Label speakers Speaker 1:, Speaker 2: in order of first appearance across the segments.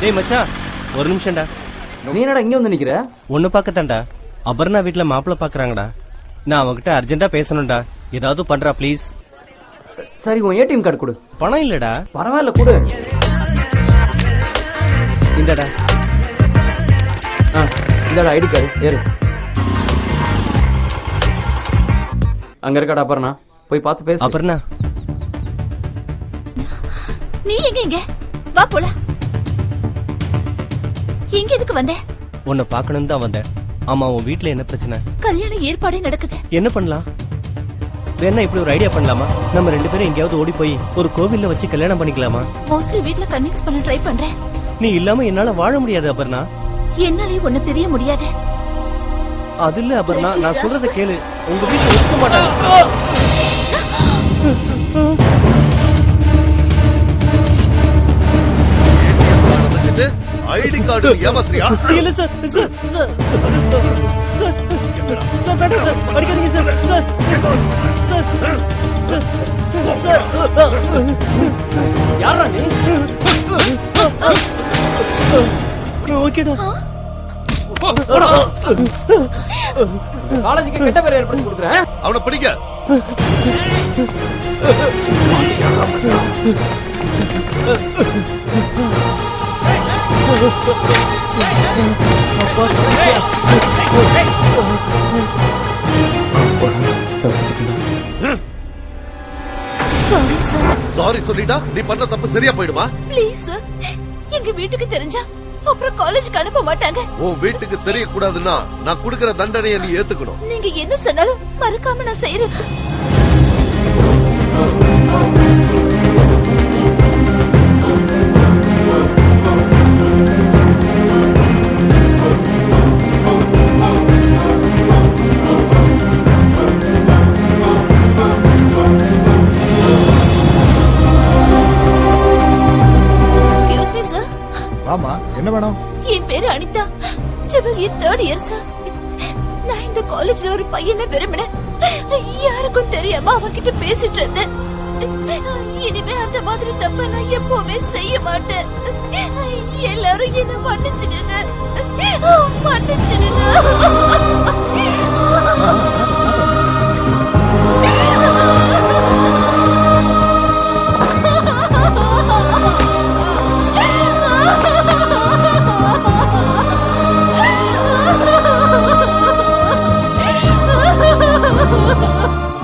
Speaker 1: டேய் மச்சான், ஒரு நிமிஷம்டா.
Speaker 2: நீ என்னடா இங்க வந்து நிக்கிற?
Speaker 1: ஒண்ணு பாக்கத்தான்டா. அபர்ணா வீட்டுல மாப்பிள்ள பாக்குறாங்கடா. நான் அவகிட்ட அர்ஜென்ட்டா பேசணும்டா. ஏதாவது பண்றா ப்ளீஸ்.
Speaker 2: சரி, உன் ஏடிஎம் கார்டு கொடு.
Speaker 1: பணம் இல்லடா.
Speaker 2: பரவாயில்ல, கொடு.
Speaker 1: இந்தடா.
Speaker 2: இந்தடா ஐடி கார்டு. ஏறு. அங்க இருக்காடா அபர்ணா, போய் பார்த்து பேசு.
Speaker 1: அபர்ணா,
Speaker 3: நீ எங்க வா போலாம். எங்க எதுக்கு வந்த?
Speaker 1: உன்னை பாக்கணும் தான் வந்தேன். ஆமா, உன் வீட்டுல என்ன பிரச்சனை?
Speaker 3: கல்யாண ஏற்பாடே நடக்குது.
Speaker 1: என்ன பண்ணலாம்? வேணா இப்படி ஒரு ஐடியா பண்ணலாமா? நம்ம 2 பேரும் எங்கேயாவது ஓடி போய் ஒரு கோவில்ல வச்சு கல்யாணம் பண்ணிக்கலாமா?
Speaker 3: மோஸ்ட்லி வீட்ல கன்வின்ஸ் பண்ண ட்ரை பண்றேன்.
Speaker 1: நீ இல்லாம என்னால வாழ முடியாது அபர்ணா.
Speaker 3: என்னாலே ஒண்ணு பிரிய முடியாது.
Speaker 1: அது இல்ல அபர்ணா, நான் சொல்றத கேளு. உங்க வீட்டுல ஒத்துக்க மாட்டாங்க.
Speaker 4: ஐடி கார்டு ஏமாத்திரியா?
Speaker 1: இல்ல சார், சார் சார் சார் வேண்டாம் சார், அடிக்காதீங்க சார். சார் சார் சார்
Speaker 2: யாரா நீ?
Speaker 1: ஓகேடா.
Speaker 2: காலேஜுக்கு கெட்ட பேர் ஏற்படுத்தி கொடுக்குறேன்.
Speaker 4: அவனை பிடிக்க.
Speaker 3: Sorry sir.
Speaker 4: சாரி சொல்லிட்டா நீ பண்ண தப்பு சரியா போயிடுமா?
Speaker 3: ப்ளீஸ் சார், எங்க வீட்டுக்கு தெரிஞ்சா அப்புறம் காலேஜுக்கு அனுப்ப மாட்டாங்க.
Speaker 4: உன் வீட்டுக்கு தெரியக்கூடாதுன்னா நான் கொடுக்கிற தண்டனையை நீ ஏத்துக்கணும்.
Speaker 3: நீங்க என்ன சொன்னாலும் மறக்காம நான் செய்யறேன். Excuse me sir.
Speaker 5: ஆமா, என்ன வேணும்?
Speaker 3: என் பேரு Anitha. Triple E 3rd year sir. நான் இந்த காலேஜ்ல ஒரு பையனை விரும்பினேன். யாருக்கும் தெரியாம அவன்கிட்ட பேசிட்டு இருந்தேன். இனிமே அந்த மாதிரி தப்ப நான் எப்பவுமே செய்ய மாட்டேன். எல்லாரும் என்ன மன்னிச்சிடுங்க, மன்னிச்சிடுங்க.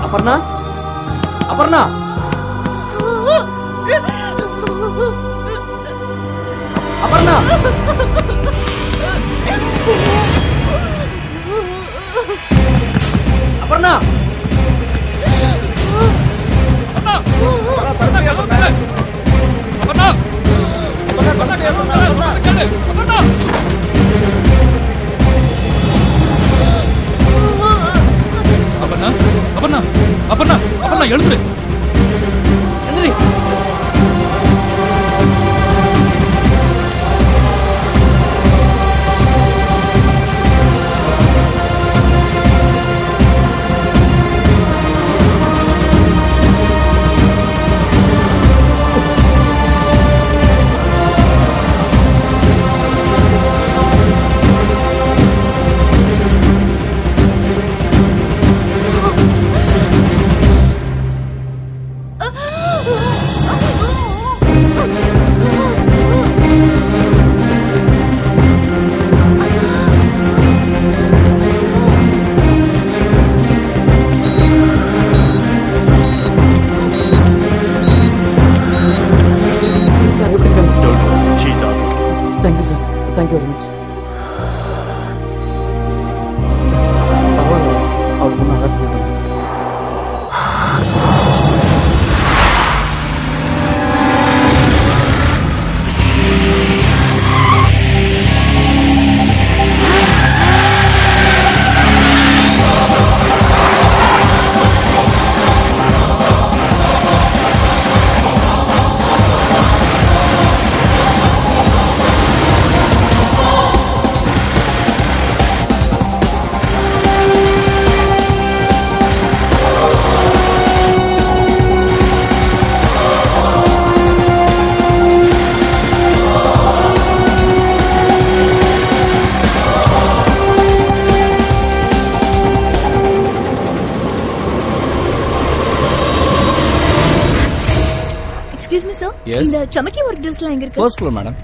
Speaker 2: அபர்ணா, அபர்ணா, அபர்ணா. அபர்ணா,
Speaker 6: அபர்ணா, அபர்ணா, அபர்ணா, அபர்ணா, எழுந்துரு.
Speaker 2: எந்திரி.
Speaker 3: Excuse me sir,
Speaker 6: Yes.
Speaker 3: இந்த சமக்கி ஒர்க் ட்ரெஸ்லாம் எங்க இருக்கு?
Speaker 6: First floor madam.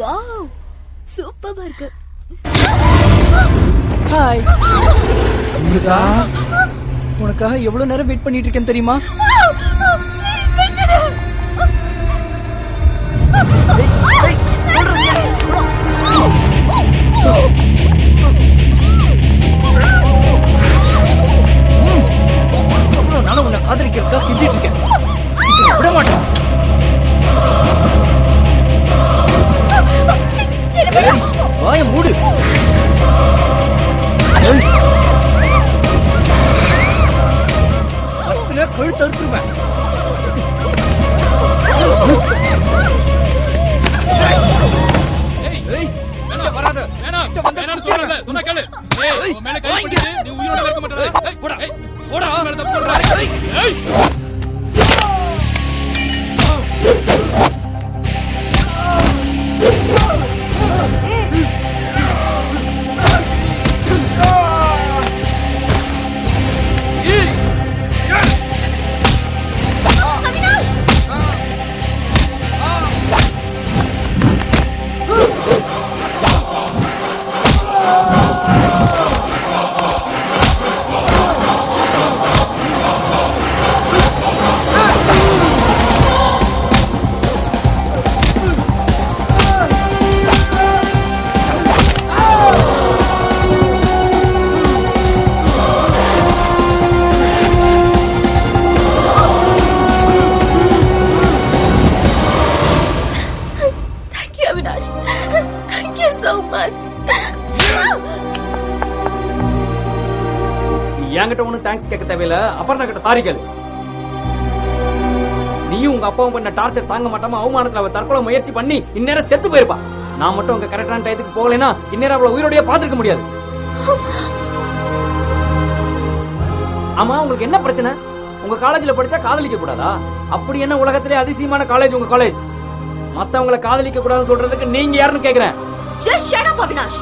Speaker 3: வாவ், சூப்பரா இருக்கு.
Speaker 2: ஹாய் உனக்காக எவ்வளவு நேரம் வெயிட் பண்ணிட்டு இருக்கேன் தெரியுமா? அப்புறம் நானும் உன்னை காதலிக்கிறதுக்காக கெஞ்சிட்டு இருக்கேன். இப்ப விட மாட்டேன். ஏய், வாயை மூடு. பத்துல கழுத்து அறுத்துருவேன்.
Speaker 6: வராத. வேணாம். வேணாம்னு சொல்றல. சொன்னா கேளு. ஏய், உன் மேல கை போட்டு நீ உயிரோட இருக்க மாட்டடா. ஏய், போடா. ஏய், போடா. உன் மேல தப்பு சொல்ற. ஏய்.
Speaker 3: Avinash, thank you so much.
Speaker 2: என்கிட்ட ஒன்னும் தேங்க்ஸ் கேட்க தேவையில்ல. அப்புறம் கிட்ட சாரி கேளு. நீயும் உங்க அப்பாவும் பண்ண டார்ச்சர் தாங்க மாட்டாம அவமானத்துல அவ தற்கொலை முயற்சி பண்ணி இந்நேரம் செத்து போயிருப்பா. நான் மட்டும் உங்க கரெக்டான டயத்துக்கு போகலைன்னா இந்நேரம் அவளை உயிரோடய பாத்துக்க முடியாது. ஆமா, உங்களுக்கு என்ன பிரச்சனை? உங்க காலேஜ்ல படிச்சா காதலிக்க கூடாதா? அப்படி என்ன உலகத்திலே அதிசயமான காலேஜ் உங்க காலேஜ்? மத்தவங்களை காதலிக்க கூடாதுன்னு சொல்றதுக்கு நீங்க யாருன்னு கேக்குறேன்.
Speaker 3: Just shut up, Avinash.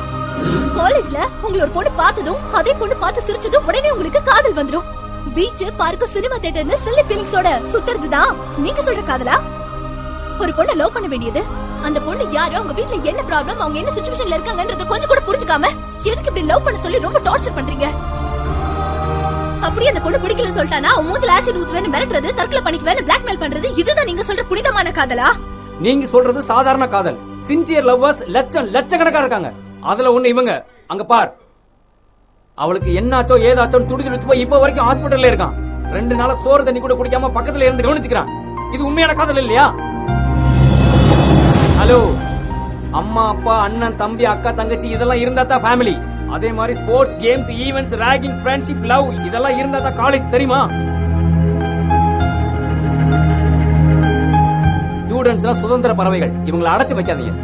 Speaker 3: காலேஜ்ல உங்களை ஒரு பொண்ணு பார்த்ததும் அதே பொண்ணு பார்த்து சிரிச்சதும் உடனே உங்களுக்கு காதல் வந்துரும். பீச், பார்க், சினிமா தியேட்டர்னு சில்லி ஃபீலிங்ஸோட சுத்துறதுதான் நீங்க சொல்ற காதலா? ஒரு பொண்ணை லவ் பண்ண வேண்டியது அந்த பொண்ணு யாரு, அவங்க வீட்ல என்ன ப்ராப்ளம், அவங்க என்ன சிச்சுவேஷன்ல இருக்காங்கன்றத கொஞ்சம் கூட புரிஞ்சுக்காம எதுக்கு இப்படி லவ் பண்ண சொல்லி ரொம்ப டார்ச்சர் பண்றீங்க? அப்படியே அந்த பொண்ணு பிடிக்கலன்னு சொல்லிட்டானா அவன் மூஞ்சில ஆசிட் ஊத்துவேன்னு மிரட்டுறது, தற்கொலை பண்ணிக்குவேன்னு பிளாக்மெயில் பண்றது, இதுதான் நீங்க சொல்ற புனிதமான காதலா?
Speaker 2: நீங்க சொல்றது சாதாரண காதல். சின்சியர் லவ்வர்ஸ் லட்சக்கணக்கா இருக்காங்க. அதுல ஒண்ணு இவங்க. அங்க பார், அவளுக்கு என்னாச்சோ ஏதாச்சோ துடிச்சு வச்சு போய் இப்ப வரைக்கும் ஹாஸ்பிட்டல்ல இருக்கான். 2 நாளா சோறு தண்ணி கூட குடிக்காம பக்கத்துல இருந்து கவனிச்சுக்கிறான். இது உண்மையான காதல் இல்லையா? ஹலோ, அம்மா அப்பா அண்ணன் தம்பி அக்கா தங்கச்சி இதெல்லாம் இருந்தா தான் ஃபேமிலி. அதே மாதிரி sports, games, events, ragging, friendship, love இதெல்லாம் இருந்தா தான் காலேஜ். தெரியுமா? ஸ்டூடெண்ட்ஸ் சுதந்திர பறவைகள். இவங்களை அடைச்சு வைக்காதீங்க.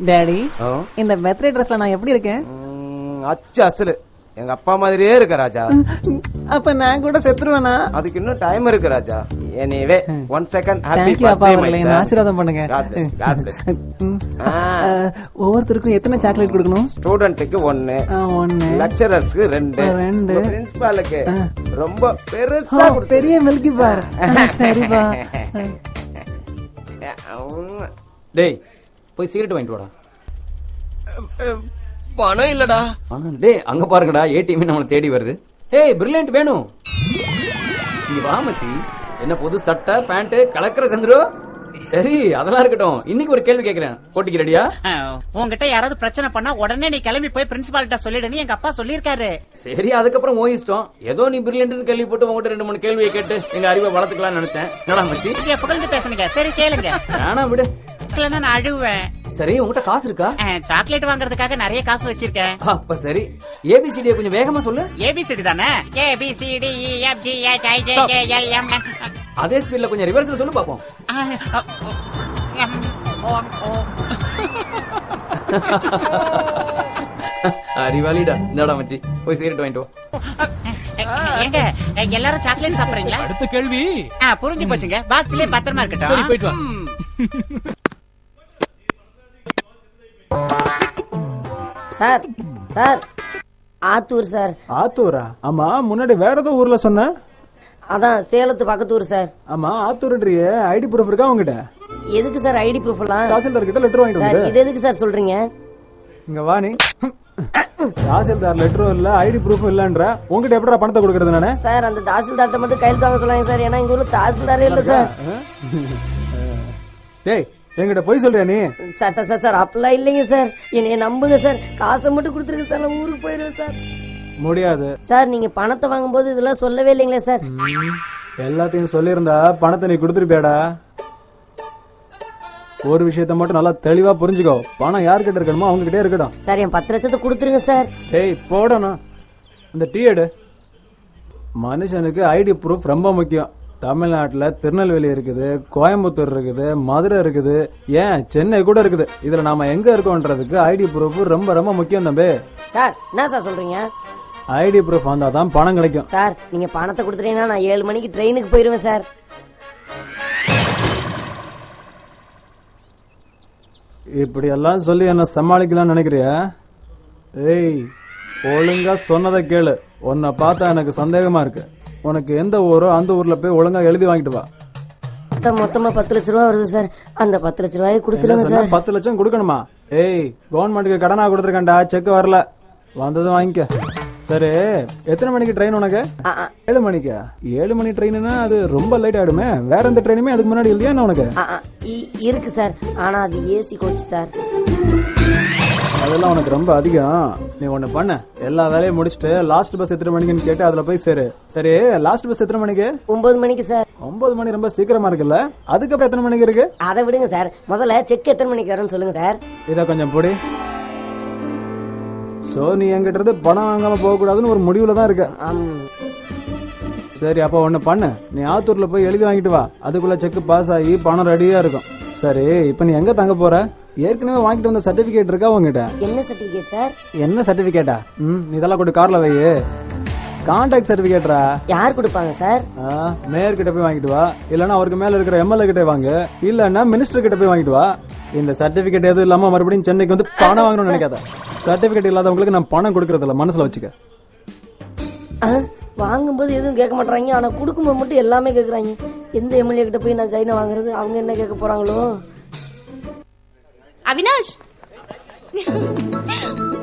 Speaker 7: டாடி, இந்த பர்த்டே ட்ரெஸ்ல நான் எப்படி இருக்கேன்?
Speaker 8: அச்சு அசலு எங்க அப்பா மாதிரியே இருக்க ராஜா.
Speaker 7: அப்ப நான் கூட செத்துருவேனா?
Speaker 8: அதுக்கு இன்னும் டைம் இருக்கு ராஜா. Anyway 1 second. Happy
Speaker 7: thank you அப்பா
Speaker 8: பர்த்டே
Speaker 7: அவர்களே,
Speaker 8: மை
Speaker 7: ஆசீர்வாதம் பண்ணுங்க.
Speaker 8: God bless.
Speaker 7: ஒவ்வொருத்தருக்கும் எத்தனை சாக்லேட் கொடுக்கணும்?
Speaker 8: ஸ்டூடெண்ட்க்கு 1,
Speaker 7: 1,
Speaker 8: லெக்சரர்ஸ்க்கு 2,
Speaker 7: 2,
Speaker 8: பிரின்சிபாலுக்கு ரொம்ப பெருசா
Speaker 7: பெரிய மில்கி பார். சரிப்பா.
Speaker 2: டேய், போய் சிகரெட் வாங்கிட்டு வாடா.
Speaker 1: பணம் இல்லடா.
Speaker 2: டேய், அங்க பாருங்கடா, ஏடிஎம் நம்மள தேடி வருது. ஏய், பிரில்லியன்ட் வேணும். இங்க வா மச்சி. என்ன புது சட்டை பேண்ட் கலக்கிற சந்துரு? சரி அதெல்லாம் இருக்கட்டும். இன்னைக்கு ஒரு கேள்வி கேக்குறேன், போட்டிக்கு ரெடியா?
Speaker 7: உங்ககிட்ட யாராவது பிரச்சனை பண்ணா உடனே நீ கிளம்பி போய் பிரின்சிபால்கிட்ட சொல்லிடுன்னு எங்க அப்பா சொல்லிருக்காரு.
Speaker 2: சரி அதுக்கப்புறம் ஓ இஷ்டம். ஏதோ நீ பிரில்லியன்ட்னு கேள்விப்பட்டு உங்ககிட்ட 2-3 கேள்வியை கேட்டு எங்க அறிவை வளர்த்துக்கலாம்னு நினைச்சேன். என்னடா மச்சி
Speaker 7: இங்க புகழ்ந்து பேசுனீங்க. சரி கேளுங்க.
Speaker 2: வேணா விடு.
Speaker 7: இல்லன்னா நான் அழுவேன்.
Speaker 2: சரி உங்ககிட்ட காசு இருக்கா?
Speaker 7: சாக்லேட் வாங்குறதுக்காக நிறைய காசு வச்சிருக்கேன்.
Speaker 2: அப்ப சரி, ஏபிசிடியை கொஞ்சம் வேகமா சொல்லு.
Speaker 7: ஏபிசிடி தானே? ABCDEFGHIJKLM.
Speaker 2: அதே ஸ்பீட்ல கொஞ்சம் ரிவர்ஸ்ல சொல்லு பாப்போம். அறிவாளிடா. இந்தாடா மச்சி, போய் சிகரெட் வாங்கிட்டு வா.
Speaker 7: எங்க எல்லாரும் சாக்லேட் சாப்பிடுறீங்களா?
Speaker 6: அடுத்த கேள்வி.
Speaker 7: புரிஞ்சு போச்சுங்க. பாக்ஸ்லயே பத்திரமா இருக்கட்டும்.
Speaker 6: சரி போயிட்டு வா.
Speaker 9: Sir sir Attur sir.
Speaker 5: ஆத்தூரா? ஆமா, முன்னாடி வேற ஏதோ ஊர்ல சொன்ன.
Speaker 9: அதான் சேலத்து பக்கத்து ஊர் சார்.
Speaker 5: ஆமா, ஆத்தூர்ன்றியே ஐடி ப்ரூஃப் இருக்கா உங்ககிட்ட?
Speaker 9: எதுக்கு சார் ஐடி ப்ரூஃப் எல்லாம்?
Speaker 5: தாசில்தார் கிட்ட லெட்டர் வாங்கிட்டு
Speaker 9: சார்
Speaker 5: வந்து.
Speaker 9: இது எதுக்கு சார் சொல்றீங்க?
Speaker 5: இங்க வா நீ. தாசில்தார் லெட்டரும் இல்ல, ஐடி ப்ரூஃபும் இல்லன்ற உங்ககிட்ட எப்படா பணத்தை கொடுக்கறது நானே?
Speaker 9: சார் அந்த தாசில்தார்ட்ட மட்டும் கையெழுத்து வாங்க சொல்லாங்க சார். ஏன்னா எங்க ஊர்ல தாசில்தாரே இல்ல சார்.
Speaker 5: டேய், என்கிட்ட போய் சொல்றியா நீ?
Speaker 9: சார் சார் சார் சார் அப்படிலாம் இல்லைங்க சார். என்னைய நம்புங்க சார். காசை மட்டும் கொடுத்துருங்க சார், நான் ஊருக்கு போயிருவேன் சார்.
Speaker 5: முடியாது
Speaker 9: சார். நீங்க பணத்தை வாங்கும்போது இதெல்லாம் சொல்லவே இல்லைங்களே சார்.
Speaker 5: எல்லாத்தையும் சொல்லியிருந்தா பணத்தை நீ கொடுத்துருப்பியாடா. ஒரு விஷயத்த மட்டும் நல்லா தெளிவா புரிஞ்சுக்கோ. பணம் யார்கிட்ட இருக்கணுமோ அவங்க கிட்டே இருக்கட்டும்.
Speaker 9: சார் என் 10 லட்சத்தை கொடுத்துருங்க சார்.
Speaker 5: டேய் போடணும். இந்த டீ எடு. மனுஷனுக்கு ஐடி ப்ரூஃப் ரொம்ப முக்கியம். தமிழ்நாட்டுல திருநெல்வேலி இருக்குது, கோயம்புத்தூர் இருக்குது, மதுரை இருக்குது, ஏன் சென்னை கூட இருக்குது. இதுல நாம எங்க இருக்கோன்றதுக்கு ஐடி ப்ரூஃப் ரொம்ப ரொம்ப முக்கியம் தம்பி.
Speaker 9: சார் என்ன சார் சொல்றீங்க?
Speaker 5: ஐடி ப்ரூஃப் வந்தாதான் பணம் கிடைக்கும்.
Speaker 9: சார் நீங்க பணத்தை கொடுத்துட்டீங்கன்னா நான் 7 மணிக்கு ட்ரெயினுக்கு போயிருவேன் சார்.
Speaker 5: இப்படி எல்லாம் சொல்லி என்ன சமாளிக்கலாம்னு நினைக்கிறியா? ஏய், ஒழுங்கா சொன்னதை கேளு. உன்னை பார்த்தா எனக்கு சந்தேகமா இருக்கு. உனக்கு எந்த ஊரோ அந்த ஊர்ல போய் ஒழுங்கா எழுதி வாங்கிட்டு வா.
Speaker 9: மொத்தமா 10 லட்ச ரூபா வருது சார். அந்த 10 லட்ச ரூபாயை கொடுத்துருங்க சார்.
Speaker 5: 10 லட்சம் கொடுக்கணுமா? ஏய், கவர்மெண்ட்டுக்கு கடனா கொடுத்துருக்கேன்டா, செக் வரல, வந்ததும் வாங்கிக்க. சரி, எத்தனை மணிக்கு ட்ரெயின் உனக்கு? 7 மணிக்கா? 7 மணி ட்ரெயின்னா அது ரொம்ப லேட் ஆயிடுமே. வேற எந்த ட்ரெயினுமே அதுக்கு முன்னாடி இல்லையா உனக்கு?
Speaker 9: இருக்கு சார், ஆனா அது ஏசி கோச் சார்.
Speaker 5: அதெல்லாம் உனக்கு ரொம்ப அதிகம். நீ ஒண்ணு பண்ண, எல்லா வேலையும் முடிச்சுட்டு லாஸ்ட் பஸ் எத்தனை மணிக்குன்னு கேட்டு அதுல போய் சேரு. சரி, லாஸ்ட் பஸ் எத்தனை மணிக்கு?
Speaker 9: 9 மணிக்கு சார்.
Speaker 5: 9 மணி ரொம்ப சீக்கிரமா இருக்குல்ல? அதுக்கப்புறம் எத்தனை மணிக்கு இருக்கு?
Speaker 9: அதை விடுங்க சார். முதல்ல செக் எத்தனை மணிக்கு வரும்னு சொல்லுங்க சார்.
Speaker 5: இத கொஞ்சம் போடி. சோ நீ என்கிட்ட பணம் வாங்காம போக கூடாதுன்னு ஒரு முடிவுல தான் இருக்க. சரி, அப்ப ஒண்ணு பண்ணு, நீ ஆத்தூர்ல போய் எழுதி வாங்கிட்டு வா. அதுக்குள்ள செக் பாஸ் ஆகி பணம் ரெடியா இருக்கும். சரி, இப்ப நீ எங்க தங்க போற? ஏற்கனவே வாங்கிட்டு வந்த சர்டிபிகேட் இருக்கா உங்ககிட்ட?
Speaker 9: என்ன சர்டிபிகேட் சார்?
Speaker 5: என்ன சர்டிபிகேட்டா? இதெல்லாம் கூட கார்ல வை. கான்டாக்ட் சர்டிபிகேட்டா?
Speaker 9: யார் கொடுப்பாங்க சார்?
Speaker 5: மேயர் கிட்ட போய் வாங்கிட்டு வா. இல்லன்னா அவருக்கு மேல இருக்கிற எம்எல்ஏ கிட்ட வாங்க. இல்லன்னா மினிஸ்டர் கிட்ட போய் வாங்கிட்டு வா. இந்த சர்டிபிகேட் எதுவும் இல்லாம மறுபடியும் சென்னைக்கு வந்து பணம் வாங்கணும்னு நினைக்காத. சர்டிபிகேட் இல்லாதவங்களுக்கு நான் பணம் கொடுக்கறது இல்ல, மனசுல வச்சுக்க.
Speaker 9: வாங்கும்போது எதுவும் கேட்க மாட்டாங்க, ஆனா கொடுக்கும்போது மட்டும் எல்லாமே கேக்குறாங்க. எந்த எம்எல்ஏ கிட்ட போய் நான் சைனா வாங்குறது? அவங்க என்ன கேட்க போறாங்களோ?
Speaker 3: Avinash.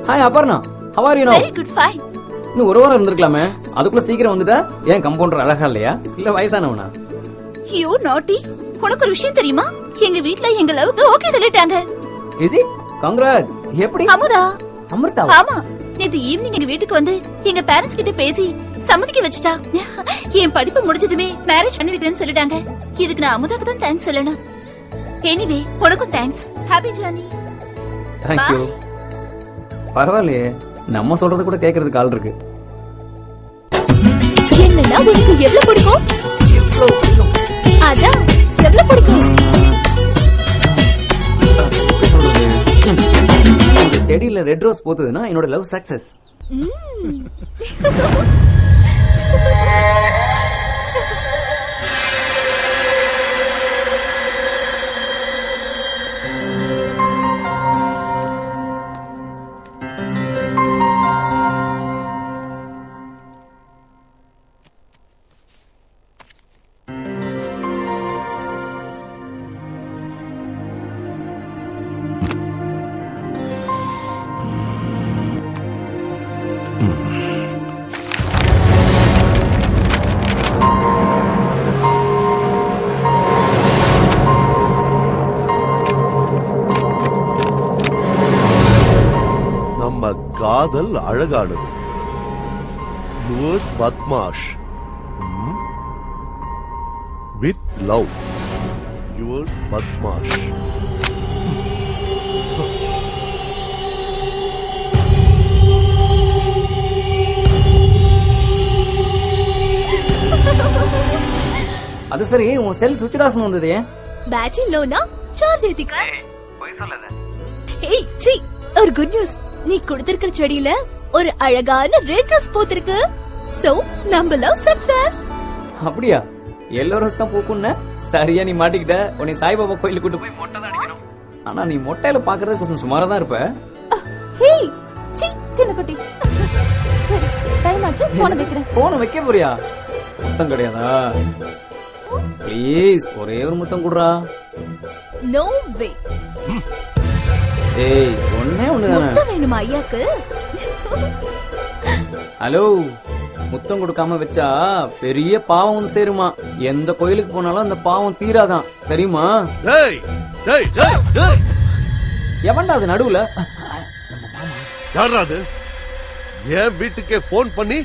Speaker 2: Hi Aparna, how are you now?
Speaker 3: Very good, fine.
Speaker 2: இன்னும் ஒரு வாரம் இருந்திருக்கலாமே, அதுக்குள்ள சீக்கிரம் வந்துட்டா. ஏன் கம்பவுண்டர் அழகா இல்லையா, இல்ல வயசானவனா?
Speaker 3: யூ நாட்டி. உனக்கு ஒரு விஷயம் தெரியுமா? எங்க வீட்ல எங்க லவ்க்கு ஓகே சொல்லிட்டாங்க.
Speaker 2: Is it? கங்க்ராட்ஸ். எப்படி?
Speaker 3: அமுதா.
Speaker 2: அமிர்தா?
Speaker 3: ஆமா, நேத்து ஈவினிங் எங்க வீட்டுக்கு வந்து எங்க பேரண்ட்ஸ் கிட்ட பேசி சம்மதிக்க வச்சுட்டா. என் படிப்பு முடிஞ்சதுமே மேரேஜ் பண்ணி வைக்கிறேன்னு சொல்லிட்டாங்க. இதுக்கு நான் அமுதாக்கு தான் தேங்க்ஸ் சொல்லணும். எனிவே உனக்கும் thanks. Happy journey.
Speaker 2: Thank you. பரவாயில்லையே, நம்ம சொல்றது கூட கேக்குறதுக்கு ஆள் இருக்கு.
Speaker 3: என்னன்னா உனக்கு எவ்வளவு பிடிக்கும்? அதான் எவ்வளவு பிடிக்கும்?
Speaker 2: இந்த செடியில ரெட் ரோஸ் போகுதுன்னா என்னோட லவ் சக்சஸ்.
Speaker 4: காதல் அழகானது. Yours Padmash. With love. Yours Padmash.
Speaker 2: அது சரி, உன் செல் சுவிட்ச் ஆஃப் வந்தது.
Speaker 3: பேட்டரி லோனா சார்ஜ் ஏத்திக்க.
Speaker 2: போய் சொல்லாத.
Speaker 3: ஏய் சீ, ஒரு குட் நியூஸ். நீ கொடுத்திருக்கிற செடியில ஒரு அழகான ரெட் ரோஸ் பூத்திருக்கு. சோ நம்ம லவ் சக்சஸ்.
Speaker 2: அப்படியா? எல்லோ ரோஸ் தான் பூக்குன்னு சரியா நீ மாட்டிக்கிட்ட. உன்னை சாய்பாபா கோயிலுக்கு கூட்டு போய் மொட்டை தான் அடிக்கணும். ஆனா நீ மொட்டையில பாக்குறது கொஞ்சம் சுமாரா தான் இருப்ப.
Speaker 3: ஹே சீ, சின்ன குட்டி. சரி, டைம் ஆச்சு, போன வைக்கிறேன்.
Speaker 2: போன வைக்க போறியா? முத்தம் கிடையாதா? ப்ளீஸ் ஒரே ஒரு முத்தம் குடுறா.
Speaker 3: No way.
Speaker 2: ஏய், ஒண்ணே ஒண்ணுதானே.
Speaker 3: முத்தம் வேணுமா ஐயாக்கு?
Speaker 2: ஹலோ, முத்தம் கொடுக்காம வச்சா பெரிய பாவம் வந்து சேருமா. எந்த கோயிலுக்கு போனாலும் அந்த பாவம் தீராதான், தெரியுமா?
Speaker 4: டேய் டேய் டேய் டேய்,
Speaker 2: எவன்டா அது நடுவுல?
Speaker 4: யாரா அது? என் வீட்டுக்கே போன் பண்ணி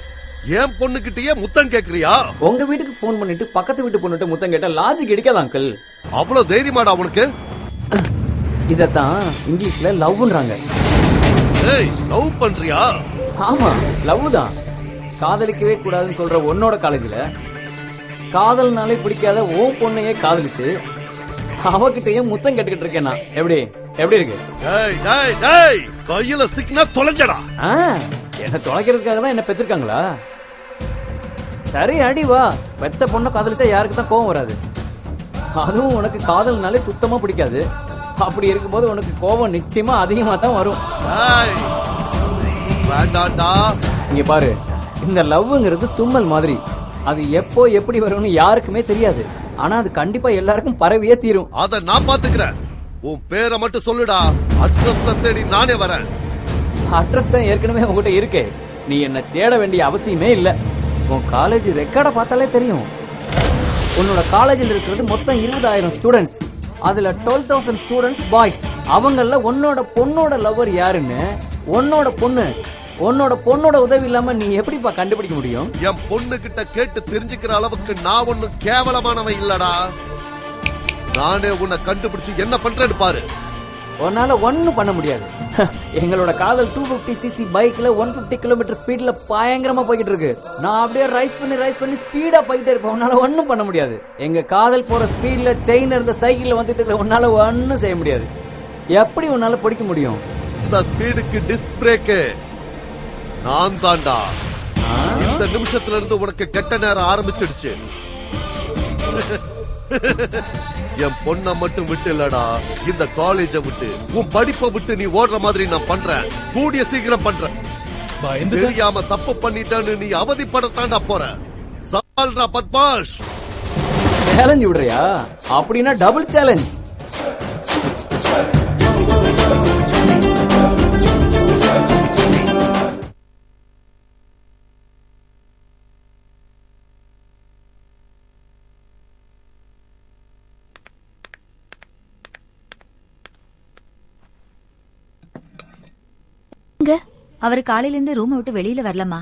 Speaker 4: என் பொண்ணுகிட்டயே முத்தம் கேக்குறியா?
Speaker 2: உங்க வீட்டுக்கு போன் பண்ணிட்டு பக்கத்து வீட்டு பொண்ணுட்டு முத்தம் கேட்டா லாஜிக் கிடைக்காத அங்கிள்.
Speaker 4: அவ்வளவு தைரியமாடா உனக்கு?
Speaker 2: இதத்தான் இங்கிலீஷ்ல லவ்ன்றாங்க.
Speaker 4: ஏய், லவ் பண்றியா?
Speaker 2: ஆமா, லவ் தான். காதலிக்கவே கூடாதுன்னு சொல்ற உன்னோட காலேஜ்ல காதல்னாலே பிடிக்காத ஓ பொண்ணையே காதலிச்சு அவகிட்டயே முத்தம் கேட்டுக்கிட்டு இருக்கேன் நான். எப்படி எப்படி இருக்கு?
Speaker 4: டேய் டேய் டேய், கையில சிக்கினா தொலைஞ்சடா.
Speaker 2: என்ன தொலைக்கிறதுக்காக தான் என்ன பெற்றிருக்காங்களா? சரி அடி வா. பெத்த பொண்ணை காதலிச்சா யாருக்கு தான் கோவம் வராது? அதுவும் உனக்கு காதல்னாலே சுத்தமா பிடிக்காது. அப்படி இருக்கும்போது உனக்கு கோபம் நிச்சயமா அதிகமா தான் வரும்.
Speaker 4: டேய், வேண்டாம்டா.
Speaker 2: இங்க பாரு, இந்த லவ்ங்கிறது தும்மல் மாதிரி. அது எப்போ எப்படி வரும்னு யாருக்குமே தெரியாது. ஆனா அது கண்டிப்பா எல்லாருக்கும் பரவியே தீரும்.
Speaker 4: அத நான் பாத்துக்கிறேன். உன் பேரை மட்டும் சொல்லுடா. அட்ரஸ் தேடி நானே வரேன்.
Speaker 2: அட்ரஸ் தான் ஏற்கனவே உங்ககிட்ட இருக்கே. நீ என்ன தேட வேண்டிய அவசியமே இல்ல. உன் காலேஜ் ரெக்கார்ட பார்த்தாலே தெரியும். உன்னோட காலேஜில் இருக்கிறது மொத்தம் 20,000 ஸ்டூடெண்ட்ஸ். அதுல 12,000 ஸ்டூடெண்ட்ஸ் பாய்ஸ். அவங்கள உன்னோட பொண்ணோட லவர் யாருன்னு உன்னோட பொண்ணோட உதவி இல்லாம நீ எப்படிப்பா கண்டுபிடிக்க முடியும்?
Speaker 4: என் பொண்ணு கிட்ட கேட்டு தெரிஞ்சுக்கிற அளவுக்கு நான் ஒன்னும் கேவலமானவன் இல்லடா. நானே உன்னை கண்டுபிடிச்சு என்ன பண்றேன்னு பாரு.
Speaker 2: உன்னால ஒண்ணும் பண்ண முடியாது. எங்களோட காதல் 250cc பைக்ல 150 கிலோமீட்டர் ஸ்பீட்ல பயங்கரமா போய்கிட்டு இருக்கு. நான் அப்படியே ரைஸ் பண்ணி ஸ்பீடா போயிட்டே இருப்பேன். உன்னால ஒண்ணும் பண்ண முடியாது. எங்க காதல் போற ஸ்பீட்ல செயின் இருந்த சைக்கிள்ல வந்துட்டு இருக்க உன்னால ஒண்ணும் செய்ய முடியாது. எப்படி உன்னால பிடிக்க முடியும்?
Speaker 4: இந்த ஸ்பீடுக்கு டிஸ்க் பிரேக் நான் தாண்டா. இந்த நிமிஷத்துல இருந்து உனக்கு கெட்ட நேரம் ஆரம்பிச்சிடுச்சு. என் பொண்ண மட்டும் விட்டு இல்லடா, இந்த காலேஜ விட்டு உன் படிப்பை விட்டு நீ ஓடுற மாதிரி நான் பண்றேன். கூடிய சீக்கிரம் பண்றேன். தெரியாம தப்பு பண்ணிட்டான்னு நீ அவதிப்படத்தாண்டா போற. சவால்ரா பத்மாஷ்.
Speaker 2: சேலஞ்ச் விடுறியா? அப்படின்னா டபுள் சேலஞ்ச்.
Speaker 3: அவர் காலையில இருந்து ரூம் விட்டு வெளியில வரலமா?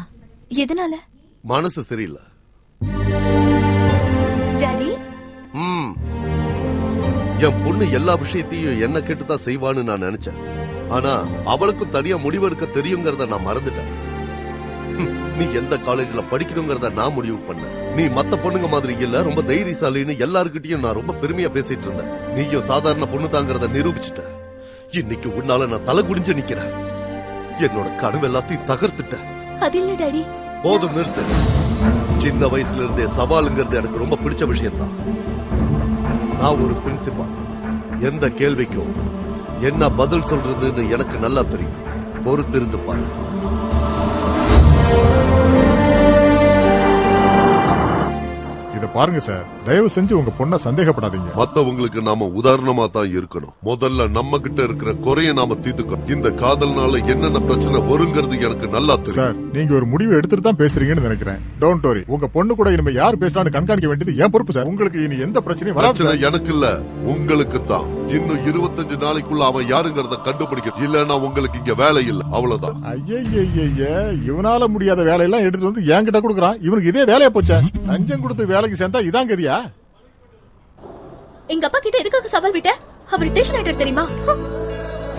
Speaker 3: எதனால?
Speaker 4: மனசு சரியில்லை.
Speaker 3: டாடி,
Speaker 4: என் பொண்ணு எல்லா விஷயத்தையும் என்ன கேட்டுதான் செய்வான்னு நான் நினைச்சேன். ஆனா அவளுக்கும் தனியா முடிவெடுக்க தெரியுங்கிறத நான் மறந்துட்டேன். நீ எந்த காலேஜ்ல படிக்கணுங்கிறத நான் முடிவு பண்ணேன். நீ மத்த பொண்ணுங்க மாதிரி இல்ல, ரொம்ப தைரியசாலின்னு எல்லாருக்கிட்டையும் நான் ரொம்ப பெருமையா பேசிட்டு இருந்தேன். நீயும் சாதாரண பொண்ணு தாங்கிறத நிரூபிச்சுட்ட. இன்னைக்கு உன்னால நான் தலை குடிஞ்சு நிக்கிறேன். என்னோட கனவு எல்லாத்தையும் தகர்த்துட்ட.
Speaker 3: அது இல்ல டாடி.
Speaker 4: போதும், நிறுத்து. சின்ன வயசுல இருந்தே சவாலுங்கிறது எனக்கு ரொம்ப பிடிச்ச விஷயம் தான். நான் ஒரு பிரின்சிபால். எந்த கேள்விக்கும் என்ன பதில் சொல்றதுன்னு எனக்கு நல்லா தெரியும். பொறுத்திருந்து பாரு.
Speaker 10: இத பாருங்க சார், தயவு செஞ்சு உங்க பொண்ண சந்தேகப்படாதீங்க.
Speaker 4: மத்தவங்களுக்கு நாம உதாரணமா தான் இருக்கணும். முதல்ல நம்ம கிட்ட இருக்கிற குறைய நாம தீர்த்துக்கணும். இந்த காதல்னால என்னென்ன பிரச்சனை வருங்கிறது எனக்கு நல்லா தெரியும்.
Speaker 10: சார், நீங்க ஒரு முடிவு எடுத்துட்டு தான் பேசுறீங்கன்னு நினைக்கிறேன். Don't worry. உங்க பொண்ணு கூட இனிமே யார் பேசுறான்னு கண்காணிக்க வேண்டியது என் பொறுப்பு சார். உங்களுக்கு இனி எந்த பிரச்சனையும் வராது.
Speaker 4: எனக்கு இல்ல, உங்களுக்கு தான். இன்னும் 25 நாளைக்குள்ள அவன் யாருங்கறத கண்டுபிடிக்க, இல்லன்னா உங்களுக்கு இங்க வேலை இல்ல, அவ்வளவுதான்.
Speaker 10: ஐய இவனால முடியாத வேலையெல்லாம் எடுத்து வந்து என்கிட்ட கொடுக்குறான். இவனுக்கு இதே வேலையா போச்சா? லஞ்சம் கொடுத்து வேலைக்கு சேர்ந்தா இதான் கதியா?
Speaker 3: எங்க அப்பா கிட்ட எதுக்காக சவால் விட்ட? அவர் டென்ஷன் ஆயிட்டாரு தெரியுமா?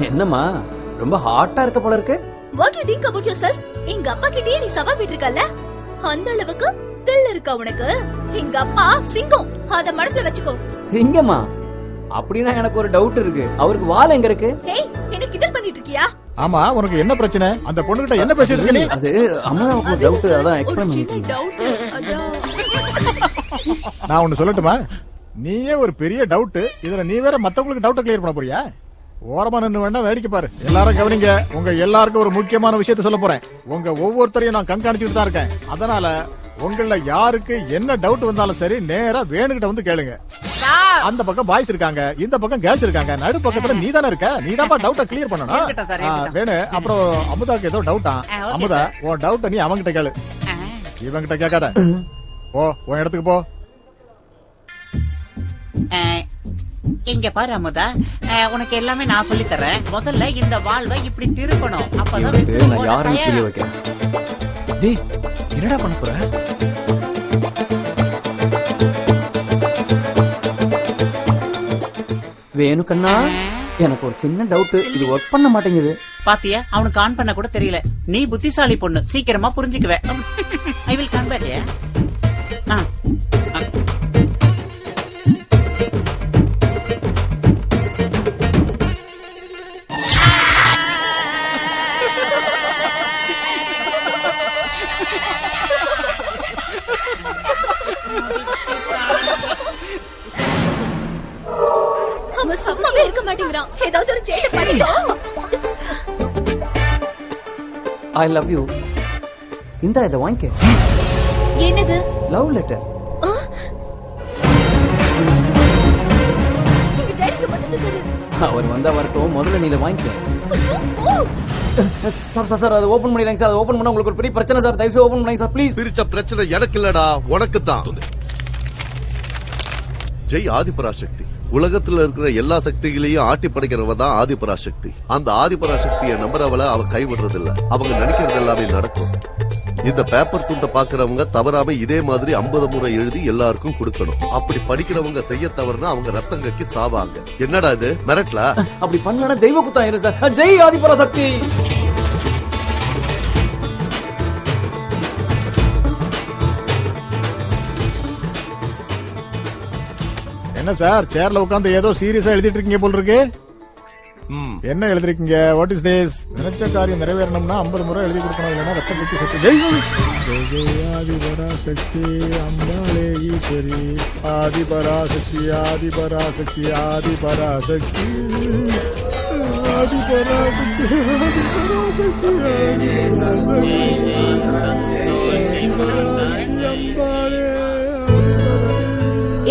Speaker 2: என்னம்மா ரொம்ப ஹாட்டா இருக்க போல இருக்கு.
Speaker 3: What you think about yourself? எங்க அப்பா கிட்டயே நீ சவால் விட்டுருக்கல, அந்த அளவுக்கு தில் இருக்கா உனக்கு. எங்க அப்பா சிங்கம், அத மனசுல வச்சுக்கோ.
Speaker 2: சிங்கமா? அப்படின்னா எனக்கு ஒரு டவுட் இருக்கு, அவருக்கு வால் எங்க இருக்கு?
Speaker 3: ஏய், என்ன கிண்டல் பண்ணிட்டு இருக்கியா?
Speaker 10: ஆமா, உனக்கு என்ன பிரச்சனை? அந்த பொண்ணுகிட்ட என்ன பேசிட்டு இருக்க நீ?
Speaker 2: அது அம்மாவுக்கு டவுட், அதான் எக்ஸ்பிளைன் பண்ணிட்டு.
Speaker 3: டவுட்
Speaker 10: நான் ஒன்னு சொல்லட்டுமா? நீயே ஒரு பெரிய டவுட், இதுல நீ வேற மத்தவங்களுக்கு டவுட் கிளியர் பண்ண போறியா? ஓரமா நின்னு வேணா வேடிக்கை பாரு. எல்லாரும் கவனிங்க, உங்க எல்லாருக்கும் ஒரு முக்கியமான விஷயத்த சொல்ல போறேன். உங்க ஒவ்வொருத்தரையும் நான் கண்காணிச்சுட்டு தான் இருக்கேன். அதனால உங்கள யாருக்கு என்ன டவுட் வந்தாலும் சரி, நேரா வேணுகிட்ட வந்து கேளுங்க. அந்த பக்கம் பாய்ஸ் இருக்காங்க, இந்த பக்கம் கேர்ள்ஸ் இருக்காங்க, நடு பக்கத்துல நீ தானே இருக்க, நீ தான் டவுட்ட கிளியர் பண்ணணும். வேணு, அப்புறம் அமுதாக்கு ஏதோ டவுட்டா? அமுதா, உன் டவுட்ட நீ அவங்கிட்ட கேளு, இவங்கிட்ட கேட்காத. போ, உன் இடத்துக்கு போ.
Speaker 7: இங்க பாரு அமுதா, உனக்கு எல்லாமே நான் சொல்லி தரேன். முதல்ல இந்த வால்வை இப்படி திருப்பணும், அப்பதான்
Speaker 2: நான் யாருன்னு தெரிய வைக்கிறேன். டேய், என்னடா பண்ண போற? வேணு கண்ணா, எனக்கு ஒரு சின்ன டவுட், இது ஒர்க் பண்ண மாட்டேங்குது.
Speaker 7: பாத்தியா, அவனுக்கு ஆன் பண்ண கூட தெரியல. நீ புத்திசாலி பொண்ணு, சீக்கிரமா புரிஞ்சுக்குவே. I will come back.
Speaker 3: அவன் சும்மாவே இருக்க மாட்டேங்கிறான், ஏதாவது ஒரு சேட்டை பண்ணிடும்.
Speaker 2: I love you. இந்த இதை வாங்கிக்க.
Speaker 3: என்னது?
Speaker 2: Love letter. அவர் வந்தா வரட்டும், முதல்ல நீ இதை வாங்கிக்க. சார் அது ஓபன் பண்ணிடுங்க சார், அது ஓபன் பண்ணா உங்களுக்கு ஒரு பெரிய பிரச்சனை சார், தயவு செய்து ஓபன் பண்ணுங்க சார் ப்ளீஸ்.
Speaker 4: பிரிச்ச பிரச்சனை எனக்கு இல்லடா, உனக்கு தான். ஜெய் ஆதிபராசக்தி. உலகத்துல இருக்கிற எல்லா சக்திகளையும் ஆட்டி படைக்கிறவ தான் ஆதிபராசக்தி. அந்த ஆதிபராசக்தியை நம்புறவள அவ கைவிடுறது இல்ல, அவங்க நினைக்கிறது எல்லாமே நடக்கும். இந்த பேப்பர் துண்டை பாக்குறவங்க தவறாம இதே மாதிரி 50 முறை எழுதி எல்லாருக்கும் கொடுக்கணும். அப்படி படிக்கிறவங்க செய்ய தவறுனா அவங்க ரத்தம் கக்கி சாவாங்க. என்னடா இது மிரட்டல?
Speaker 2: அப்படி பண்ணா தெய்வ குத்தம் ஆயிரும் சார். ஜெய் ஆதிபராசக்தி.
Speaker 10: என்ன சார், சேர்ல உட்காந்து ஏதோ சீரியஸா எழுதிட்டு இருக்கீங்க போல இருக்கு. என்ன எழுதிருக்கீங்க? What is this? நினைச்ச காரியம் நிறைவேறணும்னா 50 முறை எழுதி கொடுக்கணும், இல்லைன்னா ரத்தம் குத்தி சக்தி. ஜெய் ஆதிபராசக்தி அம்பாளே ஈஸ்வரி, ஆதிபராசக்தி ஆதிபராசக்தி ஆதிபராசக்தி ஆதிபராசக்தி அம்பாளே.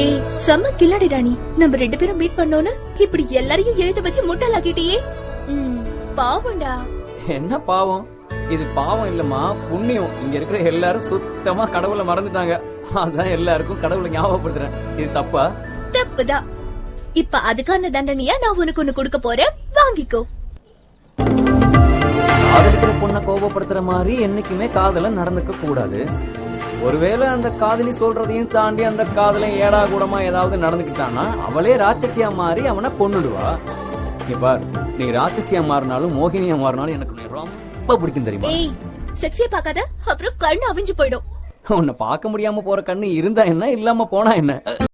Speaker 3: ஏய், செம்ம கில்லாடி ராணி, நம்ம 2 பேரும் மீட் பண்ணோன்னு இப்படி எல்லாரையும் எழுத வச்சு முட்டாளாக்கிட்டியே. பாவம்டா.
Speaker 2: என்ன பாவம்? இது பாவம் இல்லம்மா, புண்ணியம். இங்க இருக்கிற எல்லாரும் சுத்தமா கடவுளை மறந்துட்டாங்க, அதான் எல்லாருக்கும் கடவுளை ஞாபகப்படுத்துறேன். இது தப்பா?
Speaker 3: தப்புதான். இப்ப அதுக்கான தண்டனையா நான் உனக்கு ஒண்ணு கொடுக்க போறேன், வாங்கிக்கோ.
Speaker 2: காதலிக்கிற பொண்ணை கோபப்படுத்துற மாதிரி என்னைக்குமே காதல நடந்துக்க கூடாது. ஒருவேளை அந்த காதலி சொல்றதையும் தாண்டி அந்த காதலை ஏடா கூடமா ஏதாவது நடந்துக்கிட்டானா அவளே ராட்சசியா மாறி அவனை கொன்னுடுவா. பார், நீ ராட்சசியா மாறினாலும் மோகினியா மாறினாலும் எனக்கு ரொம்ப பிடிக்கும் தெரியுமா?
Speaker 3: ஏய், செக்ஸியா பார்க்காத, அப்புறம் கண்ணு அவிஞ்சு போயிடும்.
Speaker 2: உன்னை பார்க்க முடியாம போற கண்ணு இருந்தா என்ன, இல்லாம போனா என்ன?